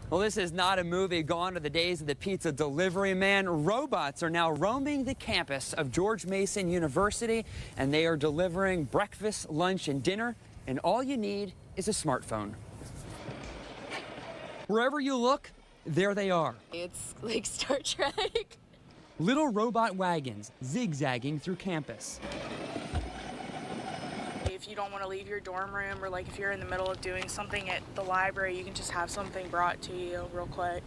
Well, this is not a movie. Gone are the days of the pizza delivery man. Robots are now roaming the campus of George Mason University, and they are delivering breakfast, lunch, and dinner, and all you need is a smartphone. Wherever you look, there they are. It's like Star Trek. Little robot wagons zigzagging through campus. If you don't want to leave your dorm room, or like if you're in the middle of doing something at the library, you can just have something brought to you real quick.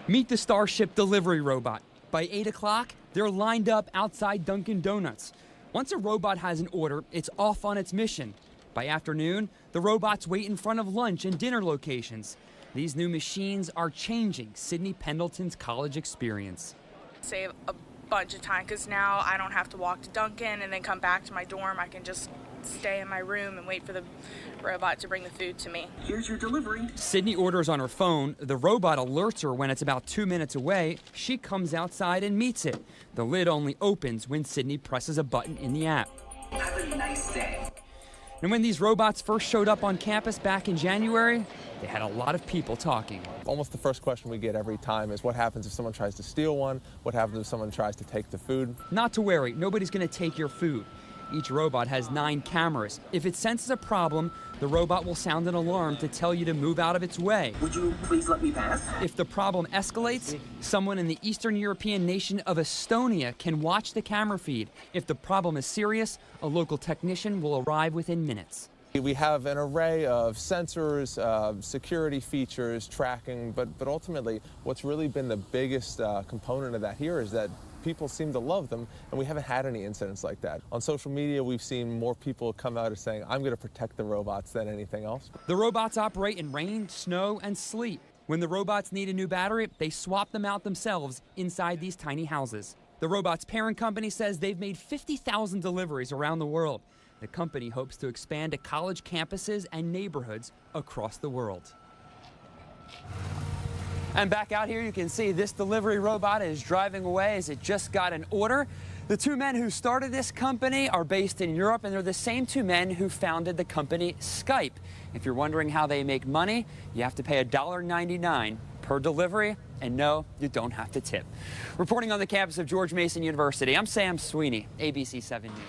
Meet the Starship delivery robot. By 8 o'clock, they're lined up outside Dunkin' Donuts. Once a robot has an order, it's off on its mission. By afternoon, the robots wait in front of lunch and dinner locations. These new machines are changing Sydney Pendleton's college experience. Save a bunch of time, because now I don't have to walk to Dunkin' and then come back to my dorm. I can just stay in my room and wait for the robot to bring the food to me. Here's your delivery. Sydney orders on her phone. The robot alerts her when it's about 2 minutes away. She comes outside and meets it. The lid only opens when Sydney presses a button in the app. Have a nice day. And when these robots first showed up on campus back in January, they had a lot of people talking. Almost the first question we get every time is what happens if someone tries to steal one? What happens if someone tries to take the food? Not to worry, nobody's going to take your food. Each robot has 9 cameras. If it senses a problem, the robot will sound an alarm to tell you to move out of its way. Would you please let me pass? If the problem escalates, someone in the Eastern European nation of Estonia can watch the camera feed. If the problem is serious, a local technician will arrive within minutes. We have an array of sensors, security features, tracking, but ultimately what's really been the biggest component of that here is that people seem to love them, and we haven't had any incidents like that. On social media, we've seen more people come out as saying, I'm going to protect the robots than anything else. The robots operate in rain, snow, and sleet. When the robots need a new battery, they swap them out themselves inside these tiny houses. The robot's parent company says they've made 50,000 deliveries around the world. The company hopes to expand to college campuses and neighborhoods across the world. And back out here, you can see this delivery robot is driving away as it just got an order. The 2 men who started this company are based in Europe, and they're the same 2 men who founded the company Skype. If you're wondering how they make money, you have to pay $1.99 per delivery, and no, you don't have to tip. Reporting on the campus of George Mason University, I'm Sam Sweeney, ABC 7 News.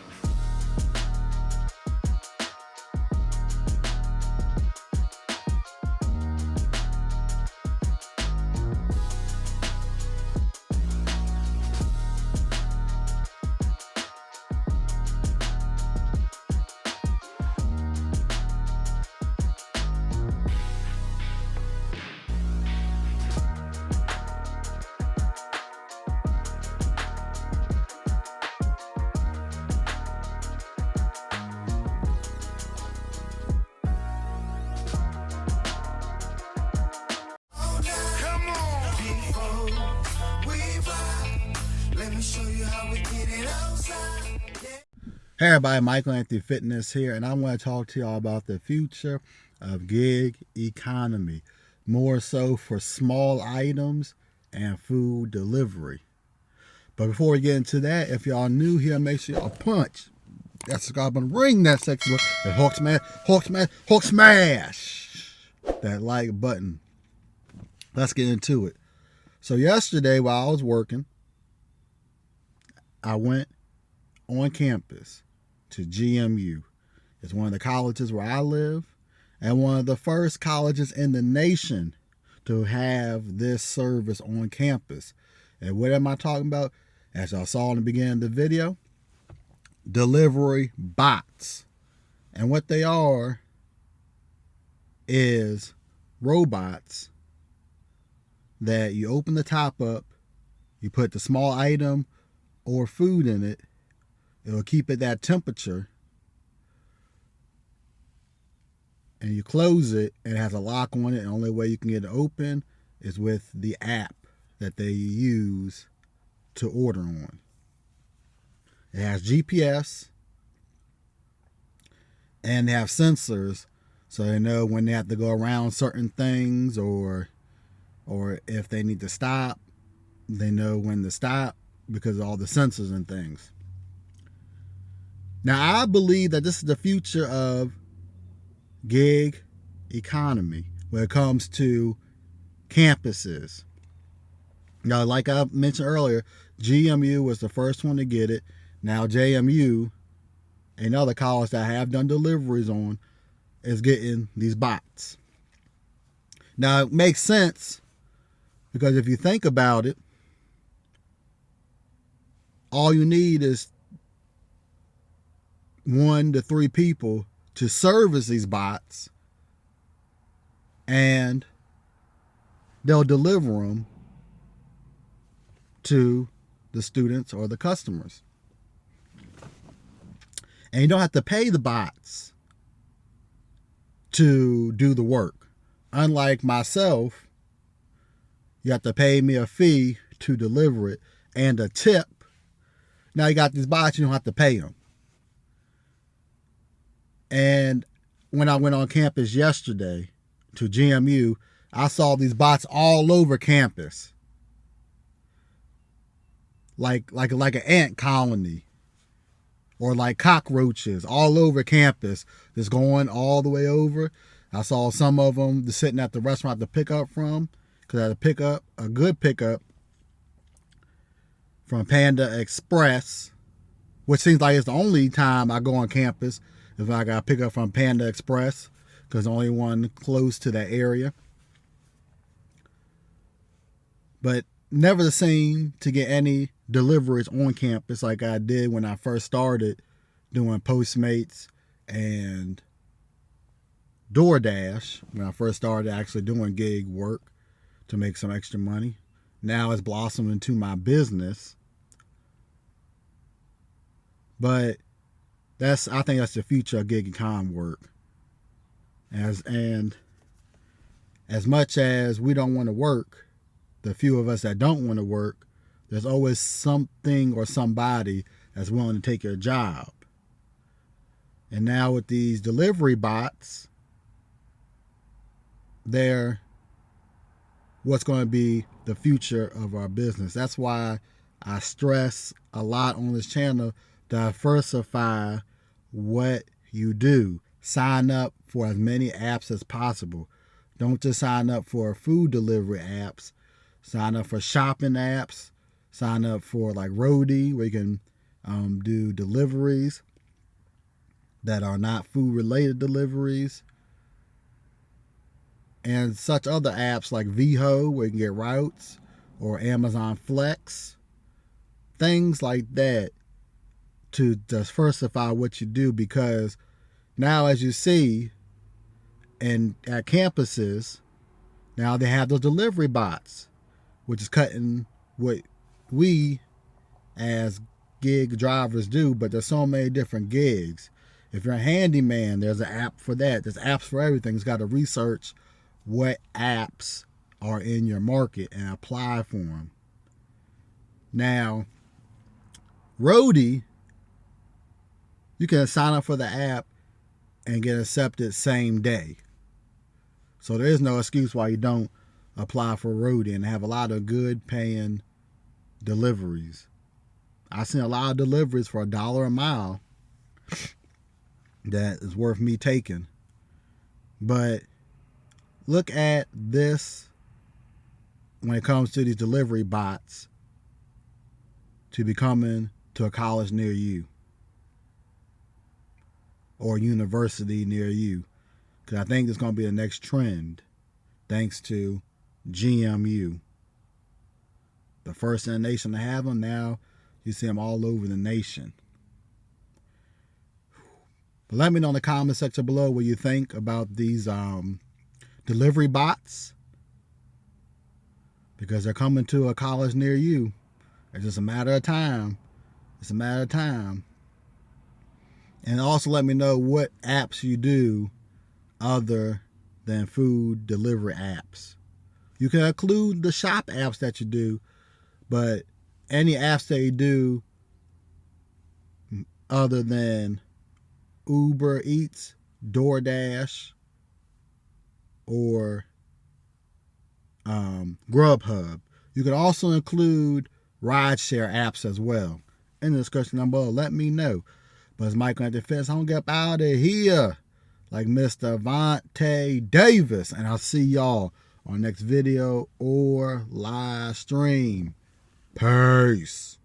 Hey everybody, Michael Anthony Fitness here, and I want to talk to y'all about the future of gig economy, more so for small items and food delivery. But before we get into that, if y'all new here, make sure y'all punch that subscribe button, ring that sexy button, and Hulk smash that like button. Let's get into it. So yesterday while I was working, I went on campus to GMU. It's one of the colleges where I live and one of the first colleges in the nation to have this service on campus. And what am I talking about? As y'all saw in the beginning of the video, delivery bots. And what they are is robots that you open the top up, you put the small item or food in it, it'll keep it that temperature, and you close it, and it has a lock on it, and the only way you can get it open is with the app that they use to order on. It has GPS, and they have sensors, so they know when they have to go around certain things, or if they need to stop, they know when to stop because of all the sensors and things. Now, I believe that this is the future of gig economy when it comes to campuses. Now, like I mentioned earlier, GMU was the first one to get it. Now JMU, another college that I have done deliveries on, is getting these bots. Now, it makes sense because if you think about it, all you need is 1 to 3 people to service these bots, and they'll deliver them to the students or the customers. And you don't have to pay the bots to do the work. Unlike myself, you have to pay me a fee to deliver it and a tip. Now you got these bots, you don't have to pay them. And when I went on campus yesterday to GMU, I saw these bots all over campus. Like an ant colony, or like cockroaches all over campus, just going all the way over. I saw some of them just sitting at the restaurant to pick up from, because I had to pick up a good pickup from Panda Express, which seems like it's the only time I go on campus if I got to pick up from Panda Express, because it's the only one close to that area. But never seem to get any deliveries on campus like I did when I first started doing Postmates and DoorDash, when I first started actually doing gig work to make some extra money. Now it's blossomed into my business. But I think that's the future of GigEcon work. And as much as we don't want to work, the few of us that don't want to work, there's always something or somebody that's willing to take your job. And now with these delivery bots, they're what's going to be the future of our business. That's why I stress a lot on this channel, diversify what you do. Sign up for as many apps as possible. Don't just sign up for food delivery apps. Sign up for shopping apps. Sign up for like Roadie, where you can do deliveries that are not food related deliveries. And such other apps like VHO, where you can get routes, or Amazon Flex. Things like that to diversify what you do, because now, as you see, and at campuses, now they have those delivery bots, which is cutting what we as gig drivers do, but there's so many different gigs. If you're a handyman, there's an app for that. There's apps for everything. It's got to research what apps are in your market and apply for them. Now, Roadie, you can sign up for the app and get accepted same day. So there is no excuse why you don't apply for Roadie, and have a lot of good paying deliveries. I've seen a lot of deliveries for $1 a mile that is worth me taking. But look at this when it comes to these delivery bots to be coming to a college near you or university near you, because I think it's going to be the next trend, thanks to GMU. The first in the nation to have them. Now you see them all over the nation. But let me know in the comment section below what you think about these delivery bots, because they're coming to a college near you. It's just a matter of time. It's a matter of time. And also let me know what apps you do other than food delivery apps. You can include the shop apps that you do, but any apps that you do other than Uber Eats, DoorDash, or Grubhub. You can also include rideshare apps as well. In the description down below, let me know. But it's Michael at the Fence. I'm going to get up out of here like Mr. Vontae Davis. And I'll see y'all on next video or live stream. Peace.